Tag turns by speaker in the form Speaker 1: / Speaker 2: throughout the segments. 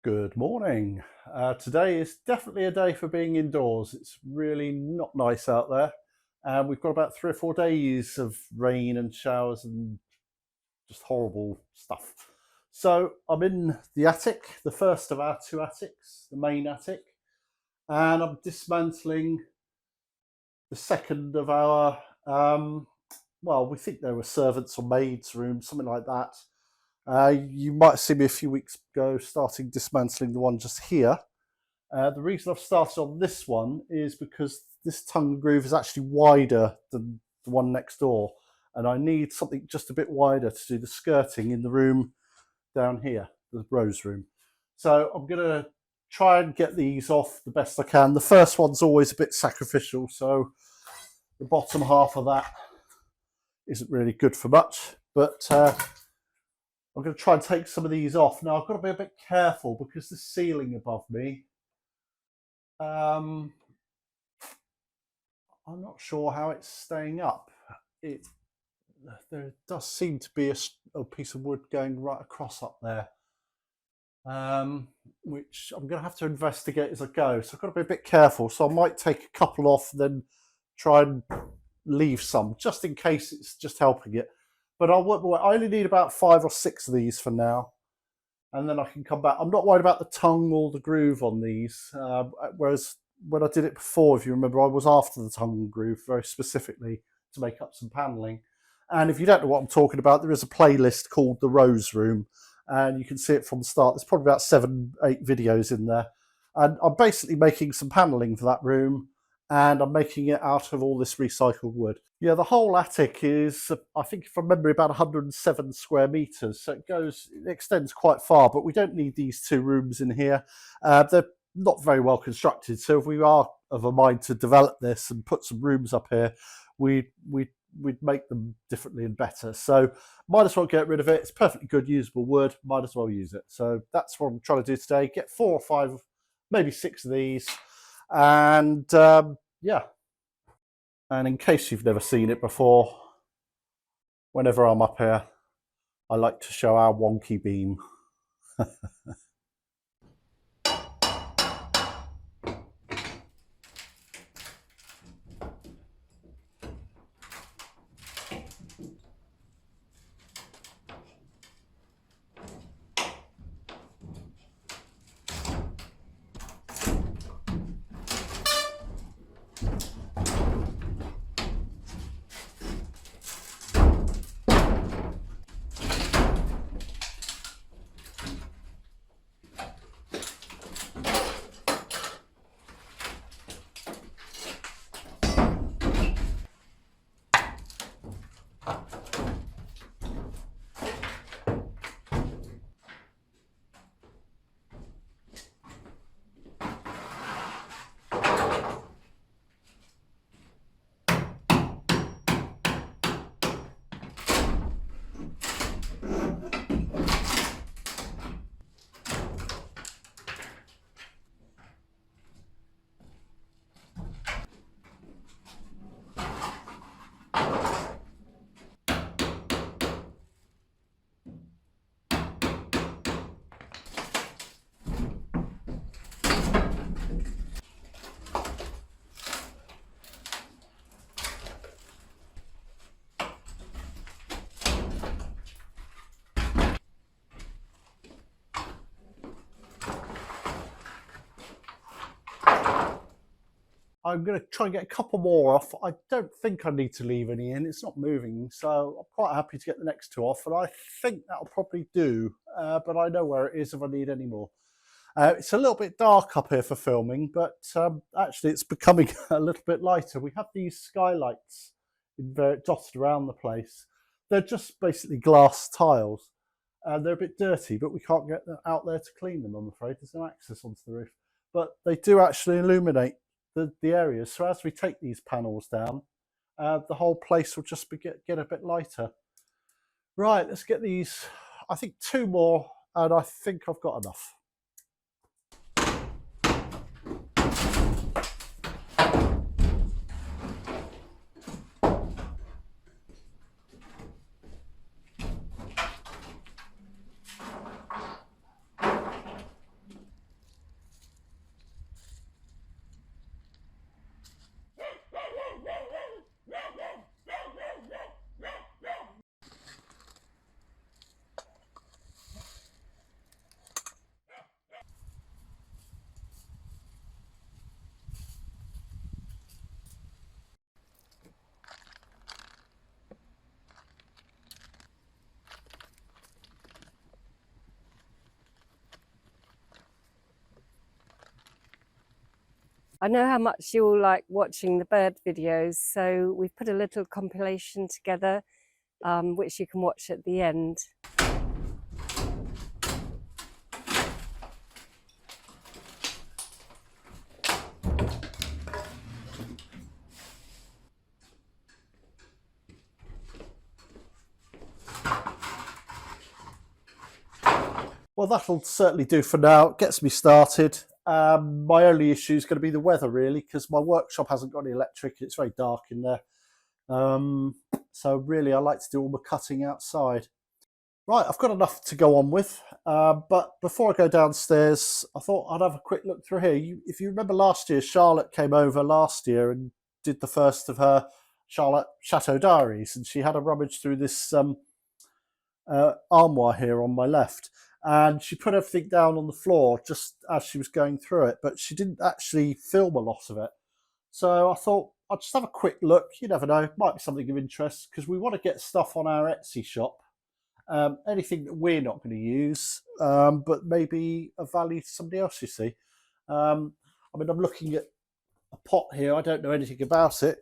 Speaker 1: Good morning. Today is definitely a day for being indoors. It's really not nice out there. We've got about 3 or 4 days of rain and showers and just horrible stuff. So I'm in the attic, the first of our two attics, the main attic, and I'm dismantling the second of our, well, we think they were servants or maids' rooms, something like that. You might have seen me a few weeks ago starting dismantling the one just here. The reason I've started on this one is because this tongue and groove is actually wider than the one next door, and I need something just a bit wider to do the skirting in the room down here, the rose room. So I'm going to try and get these off the best I can. The first one's always a bit sacrificial, so the bottom half of that isn't really good for much, but I'm going to try and take some of these off. Now I've got to be a bit careful because the ceiling above me, I'm not sure how it's staying up. There does seem to be a piece of wood going right across up there, which I'm going to have to investigate as I go. So I've got to be a bit careful. So I might take a couple off, then try and leave some, just in case it's just helping it. But I only need about 5 or 6 of these for now, and then I can come back. I'm not worried about the tongue or the groove on these, whereas when I did it before, if you remember, I was after the tongue and groove very specifically to make up some panelling. And if you don't know what I'm talking about, there is a playlist called The Rose Room, and you can see it from the start. There's probably about 7, 8 videos in there. And I'm basically making some panelling for that room, and I'm making it out of all this recycled wood. Yeah, the whole attic is, I think from memory, about 107 square metres. So it extends quite far, but we don't need these 2 rooms in here. They're not very well constructed. So if we are of a mind to develop this and put some rooms up here, we'd make them differently and better. So might as well get rid of it. It's perfectly good, usable wood. Might as well use it. So that's what I'm trying to do today. Get 4 or 5, maybe 6 of these. And yeah. And in case you've never seen it before, whenever I'm up here, I like to show our wonky beam. I'm going to try and get a couple more off. I don't think I need to leave any in. It's not moving, so I'm quite happy to get the next 2 off. And I think that'll probably do, but I know where it is if I need any more. It's a little bit dark up here for filming, but actually it's becoming a little bit lighter. We have these skylights dotted around the place. They're just basically glass tiles. They're a bit dirty, but we can't get out there to clean them, I'm afraid. There's no access onto the roof. But they do actually illuminate the areas. So as we take these panels down, the whole place will just get a bit lighter. Right, let's get these, I think 2 more, and I think I've got enough.
Speaker 2: I know how much you'll like watching the bird videos, so we've put a little compilation together, which you can watch at the end.
Speaker 1: Well, that'll certainly do for now. It gets me started. My only issue is going to be the weather, really, because my workshop hasn't got any electric. It's very dark in there. So really, I like to do all my cutting outside. Right, I've got enough to go on with. But before I go downstairs, I thought I'd have a quick look through here. If you remember last year, Charlotte came over last year and did the first of her Charlotte Chateau diaries, and she had a rummage through this armoire here on my left, and she put everything down on the floor just as she was going through it, but she didn't actually film a lot of it. So I thought I'd just have a quick look. You never know, might be something of interest, because we want to get stuff on our Etsy shop. Anything that we're not going to use, but maybe of value to somebody else, you see. I mean, I'm looking at a pot here. I don't know anything about it.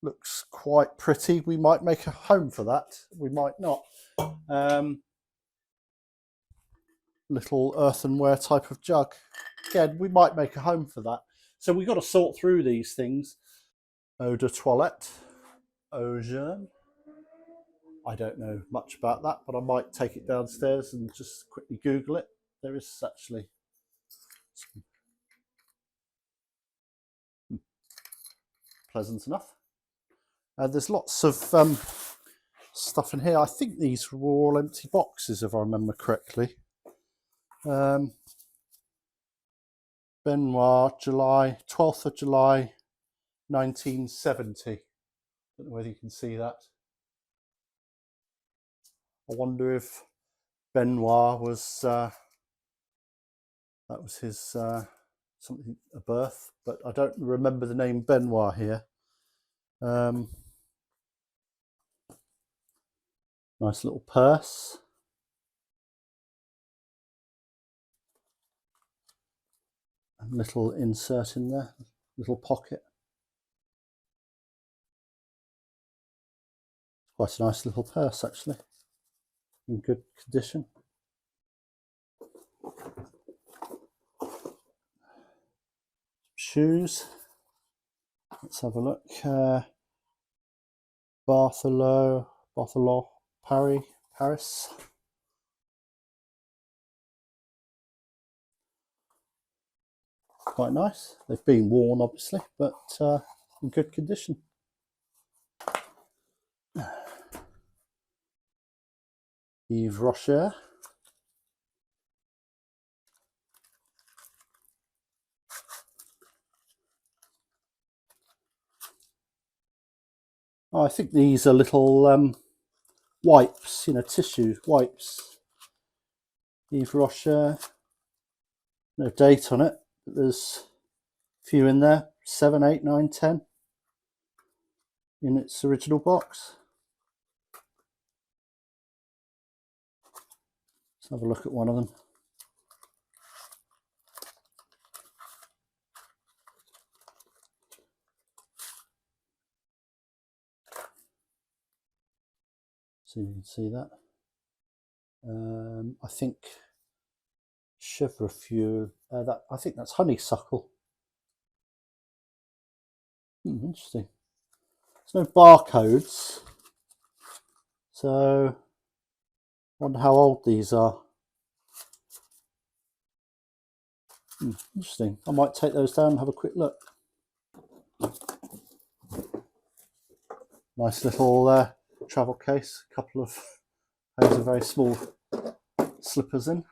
Speaker 1: Looks quite pretty. We might make a home for that. We might not. Little earthenware type of jug. Again, we might make a home for that. So we've got to sort through these things. Eau de toilette. Eau jaune. I don't know much about that, but I might take it downstairs and just quickly Google it. There is actually pleasant enough. There's lots of stuff in here. I think these were all empty boxes, if I remember correctly. Benoit, July, 12th of July, 1970. Don't know whether you can see that. I wonder if Benoit was, that was his, something, a birth, but I don't remember the name Benoit here. Nice little purse. A little insert in there, little pocket. Quite a nice little purse, actually, in good condition. Shoes. Let's have a look. Bartholomew, Paris. Quite nice. They've been worn, obviously, but in good condition. Yves Rocher. Oh, I think these are little wipes, you know, tissue wipes. Yves Rocher. No date on it, but there's a few in there. 7, 8, 9, 10 in its original box. Let's have a look at one of them. So you can see that. I think Chevrefeuille. I think that's honeysuckle. Interesting. There's no barcodes, so I wonder how old these are. Interesting. I might take those down and have a quick look. Nice little travel case. A couple of those are very small slippers in.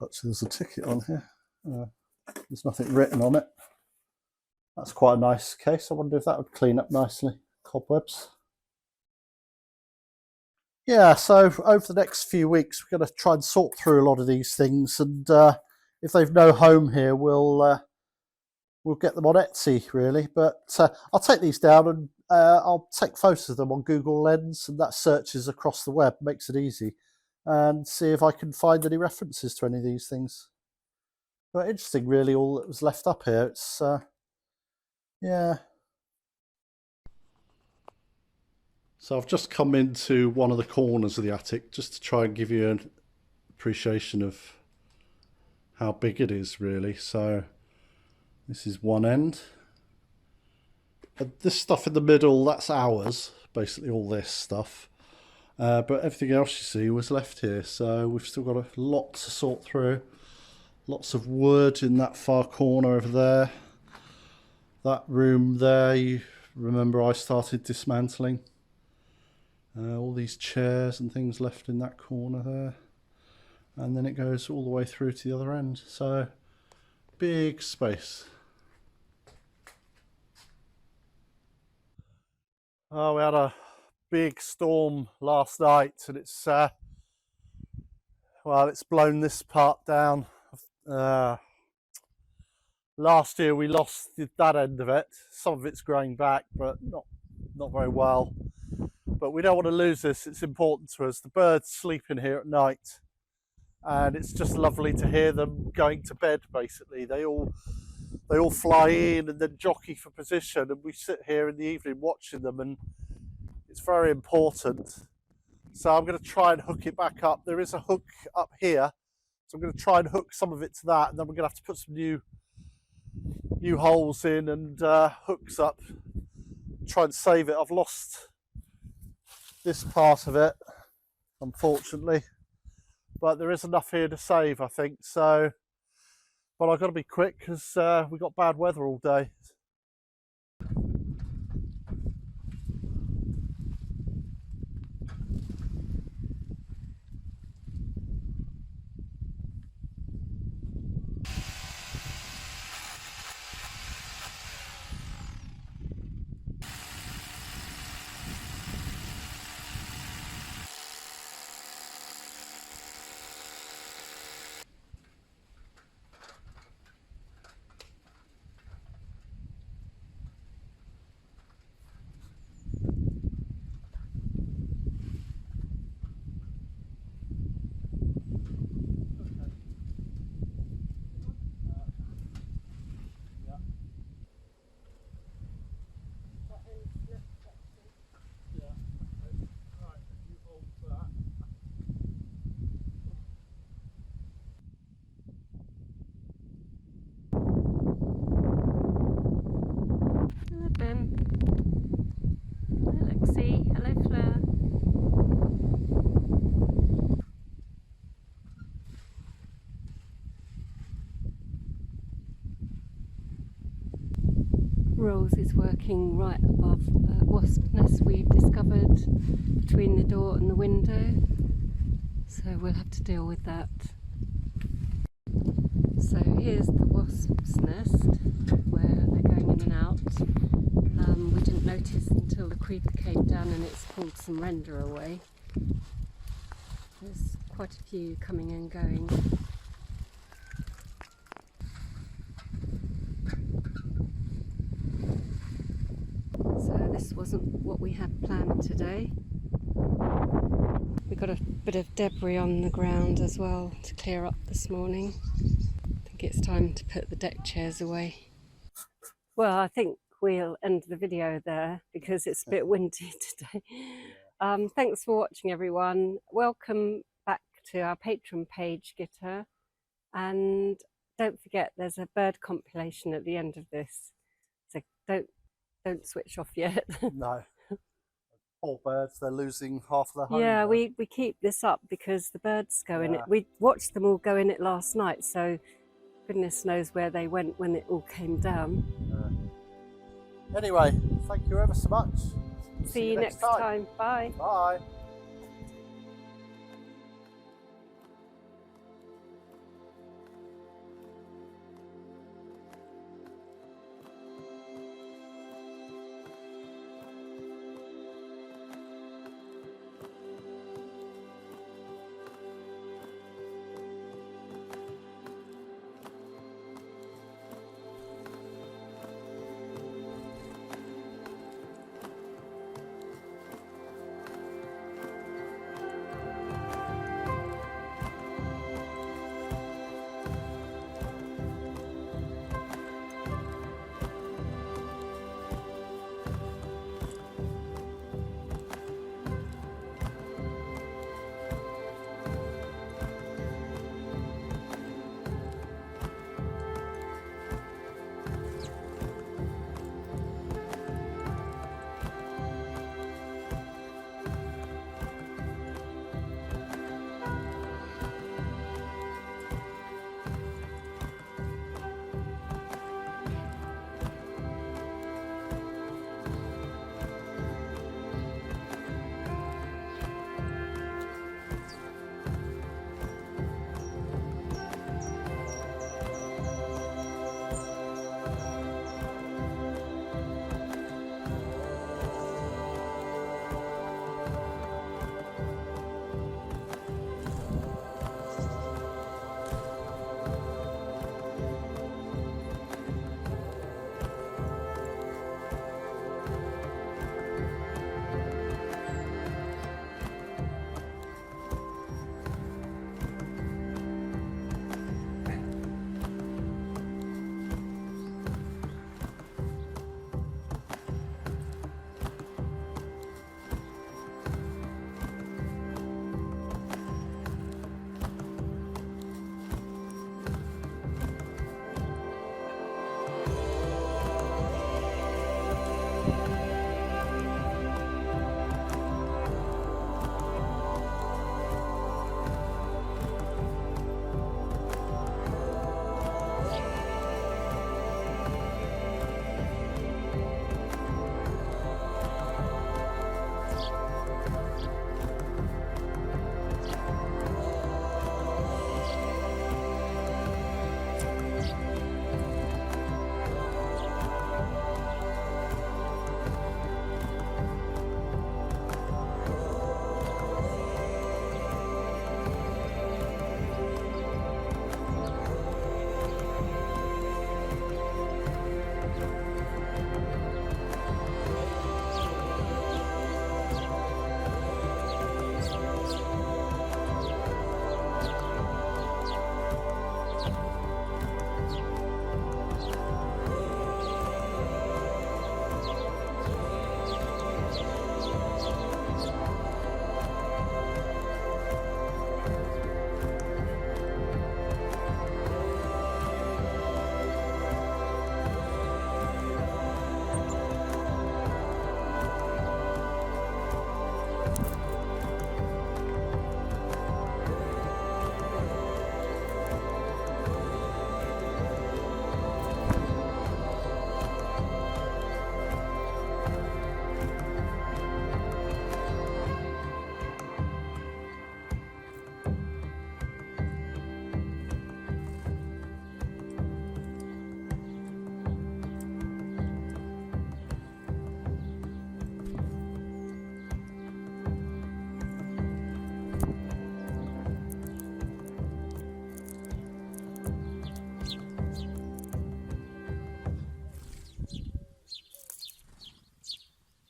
Speaker 1: Actually, there's a ticket on here. There's nothing written on it. That's quite a nice case. I wonder if that would clean up nicely. Cobwebs. Yeah, so over the next few weeks, we're going to try and sort through a lot of these things, and if they've no home here, we'll get them on Etsy, really. But I'll take these down and I'll take photos of them on Google Lens, and that searches across the web, makes it easy. and see if I can find any references to any of these things. But interesting, really, all that was left up here. It's, yeah. So I've just come into one of the corners of the attic just to try and give you an appreciation of how big it is, really. So this is one end. And this stuff in the middle, that's ours, basically all this stuff. But everything else you see was left here. So we've still got a lot to sort through. Lots of wood in that far corner over there. That room there, you remember I started dismantling. All these chairs and things left in that corner there. And then it goes all the way through to the other end. So, big space. Oh, we had a big storm last night, and it's, well, it's blown this part down. Last year we lost that end of it. Some of it's growing back, but not very well. But we don't want to lose this. It's important to us. The birds sleep in here at night, and it's just lovely to hear them going to bed. Basically, they all fly in and then jockey for position, and we sit here in the evening watching them, and it's very important. So I'm going to try and hook it back up. There is a hook up here, so I'm going to try and hook some of it to that, and then we're going to have to put some new holes in and hooks up. Try and save it. I've lost this part of it, unfortunately, but there is enough here to save, I think. So, but I've got to be quick because we've got bad weather all day.
Speaker 2: Rose is working right above a wasp nest we've discovered between the door and the window, so we'll have to deal with that. So here's the wasp's nest where they're going in and out. We didn't notice until the creeper came down and it's pulled some render away. There's quite a few coming and going. This wasn't what we had planned today. We got a bit of debris on the ground as well to clear up this morning. I think it's time to put the deck chairs away. Well, I think we'll end the video there because it's a bit windy today. Thanks for watching, everyone. Welcome back to our Patreon page, Gitter. And don't forget, there's a bird compilation at the end of this. So don't switch off yet.
Speaker 1: No. Poor birds, they're losing half of their home.
Speaker 2: Yeah, we keep this up because the birds go in it. We watched them all go in it last night, so goodness knows where they went when it all came down.
Speaker 1: Anyway, thank you ever so much.
Speaker 2: See you next time. Bye.
Speaker 1: Bye.